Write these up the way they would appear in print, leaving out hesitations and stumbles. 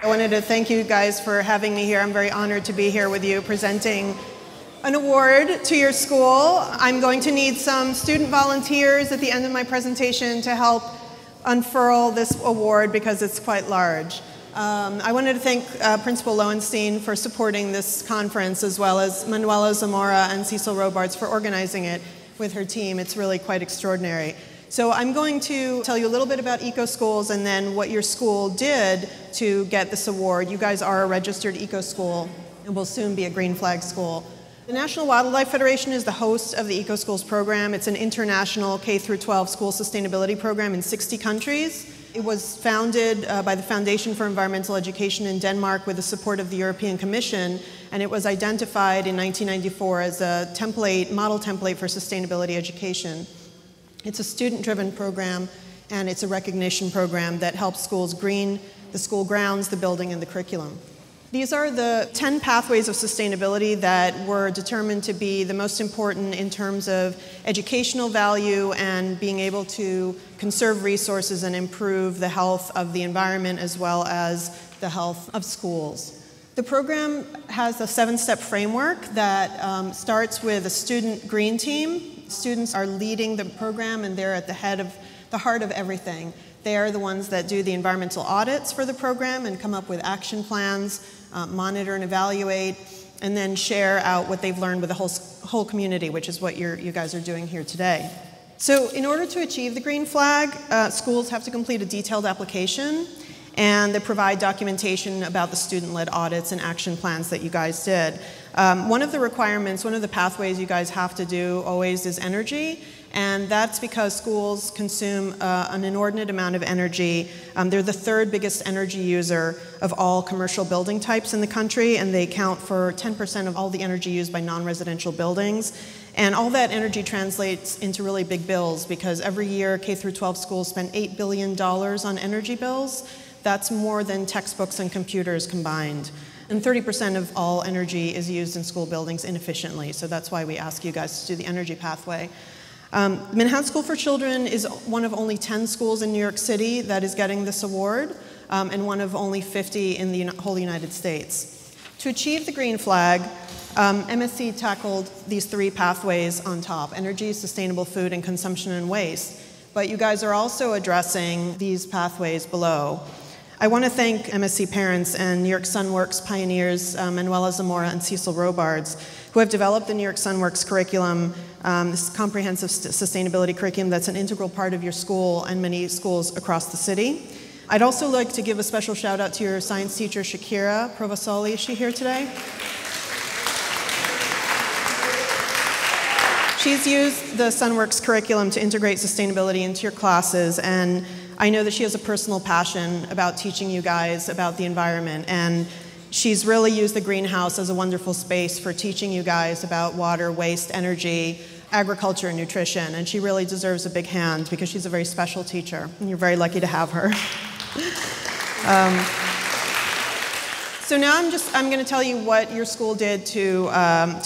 I wanted to thank you guys for having me here. I'm very honored to be here with you presenting an award to your school. I'm going to need some student volunteers at the end of my presentation to help unfurl this award because it's quite large. I wanted to thank Principal Lowenstein for supporting this conference, as well as Manuela Zamora and Cecil Robards for organizing it with her team. It's really quite extraordinary. So I'm going to tell you a little bit about eco-schools and then what your school did to get this award. You guys are a registered eco-school and will soon be a green flag school. The National Wildlife Federation is the host of the eco-schools program. It's an international K-12 school sustainability program in 60 countries. It was founded by the Foundation for Environmental Education in Denmark with the support of the European Commission, and it was identified in 1994 as a model template for sustainability education. It's a student-driven program, and it's a recognition program that helps schools green the school grounds, the building, and the curriculum. These are the 10 pathways of sustainability that were determined to be the most important in terms of educational value and being able to conserve resources and improve the health of the environment as well as the health of schools. The program has a 7-step framework that starts with a student green team. Students are leading the program and they're at the heart of everything. They are the ones that do the environmental audits for the program and come up with action plans, monitor and evaluate, and then share out what they've learned with the whole community, which is what you guys are doing here today. So in order to achieve the green flag, schools have to complete a detailed application, and they provide documentation about the student-led audits and action plans that you guys did. One of the requirements, one of the pathways you guys have to do always is energy, and that's because schools consume an inordinate amount of energy. They're the 3rd biggest energy user of all commercial building types in the country, and they account for 10% of all the energy used by non-residential buildings. And all that energy translates into really big bills because every year K-12 schools spend $8 billion on energy bills. That's more than textbooks and computers combined. And 30% of all energy is used in school buildings inefficiently, so that's why we ask you guys to do the energy pathway. Manhattan School for Children is one of only 10 schools in New York City that is getting this award, and one of only 50 in the whole United States. To achieve the green flag, MSC tackled these 3 pathways on top: energy, sustainable food, and consumption and waste. But you guys are also addressing these pathways below. I want to thank MSC parents and New York Sunworks pioneers, Manuela Zamora and Cecil Robards, who have developed the New York Sunworks curriculum, this comprehensive sustainability curriculum that's an integral part of your school and many schools across the city. I'd also like to give a special shout out to your science teacher, Shakira Provasoli. Is she here today? She's used the Sunworks curriculum to integrate sustainability into your classes, and I know that she has a personal passion about teaching you guys about the environment, and she's really used the greenhouse as a wonderful space for teaching you guys about water, waste, energy, agriculture, and nutrition, and she really deserves a big hand because she's a very special teacher, and you're very lucky to have her. So now I'm going to tell you what your school did to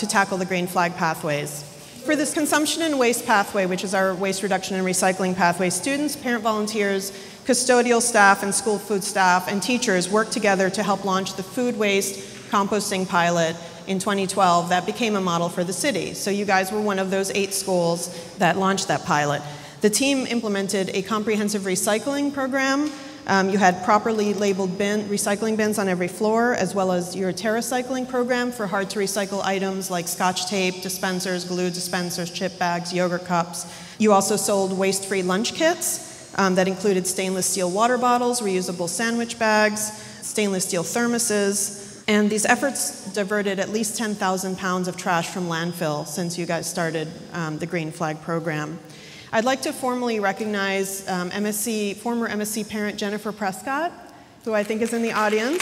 tackle the green flag pathways. For this consumption and waste pathway, which is our waste reduction and recycling pathway, students, parent volunteers, custodial staff, and school food staff, and teachers worked together to help launch the food waste composting pilot in 2012 that became a model for the city. So you guys were one of those 8 schools that launched that pilot. The team implemented a comprehensive recycling program. You had properly labeled recycling bins on every floor, as well as your TerraCycling program for hard-to-recycle items like scotch tape, dispensers, glue dispensers, chip bags, yogurt cups. You also sold waste-free lunch kits that included stainless steel water bottles, reusable sandwich bags, stainless steel thermoses, and these efforts diverted at least 10,000 pounds of trash from landfill since you guys started the Green Flag program. I'd like to formally recognize former MSC parent Jennifer Prescott, who I think is in the audience.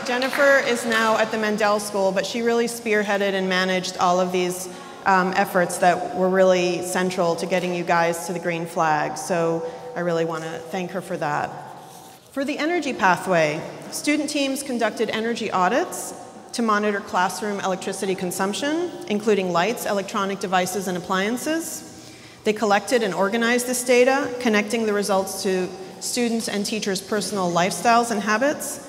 Jennifer is now at the Mandel School, but she really spearheaded and managed all of these efforts that were really central to getting you guys to the Green Flag. So I really want to thank her for that. For the energy pathway, student teams conducted energy audits to monitor classroom electricity consumption, including lights, electronic devices, and appliances. They collected and organized this data, connecting the results to students' and teachers' personal lifestyles and habits,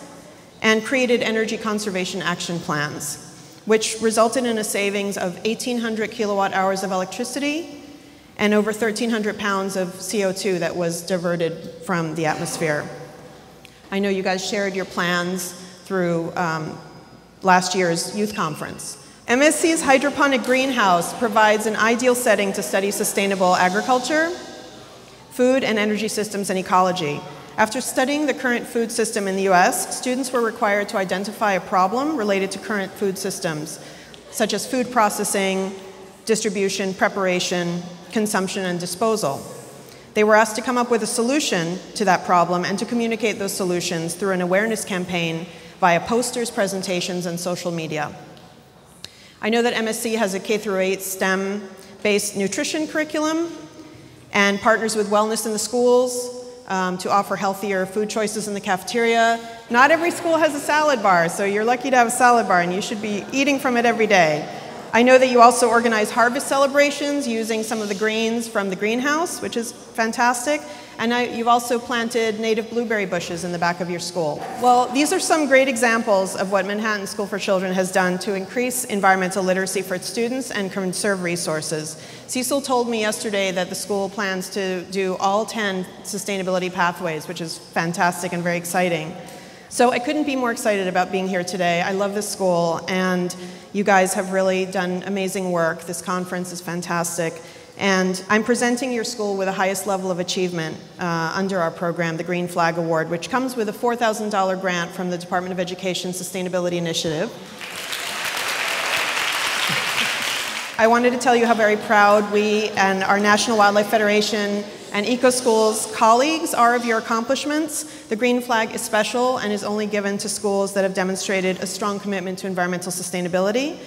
and created energy conservation action plans, which resulted in a savings of 1,800 kilowatt hours of electricity and over 1,300 pounds of CO2 that was diverted from the atmosphere. I know you guys shared your plans through last year's youth conference. MSC's hydroponic greenhouse provides an ideal setting to study sustainable agriculture, food and energy systems, and ecology. After studying the current food system in the US, students were required to identify a problem related to current food systems, such as food processing, distribution, preparation, consumption, and disposal. They were asked to come up with a solution to that problem and to communicate those solutions through an awareness campaign via posters, presentations, and social media. I know that MSC has a K-8 STEM-based nutrition curriculum and partners with wellness in the schools to offer healthier food choices in the cafeteria. Not every school has a salad bar, so you're lucky to have a salad bar, and you should be eating from it every day. I know that you also organize harvest celebrations using some of the greens from the greenhouse, which is fantastic. And you've also planted native blueberry bushes in the back of your school. Well, these are some great examples of what Manhattan School for Children has done to increase environmental literacy for its students and conserve resources. Cecil told me yesterday that the school plans to do all 10 sustainability pathways, which is fantastic and very exciting. So I couldn't be more excited about being here today. I love this school, and you guys have really done amazing work. This conference is fantastic. And I'm presenting your school with the highest level of achievement under our program, the Green Flag Award, which comes with a $4,000 grant from the Department of Education Sustainability Initiative. I wanted to tell you how very proud we and our National Wildlife Federation and EcoSchools colleagues are of your accomplishments. The Green Flag is special and is only given to schools that have demonstrated a strong commitment to environmental sustainability.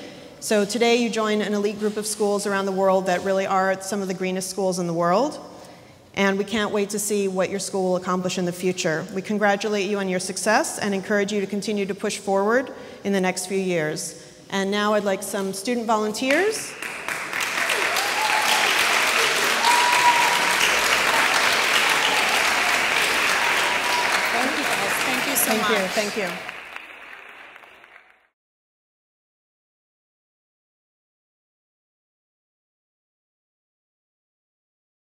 So today you join an elite group of schools around the world that really are some of the greenest schools in the world. And we can't wait to see what your school will accomplish in the future. We congratulate you on your success and encourage you to continue to push forward in the next few years. And now I'd like some student volunteers. Thank you, guys. Thank you so much. Thank you.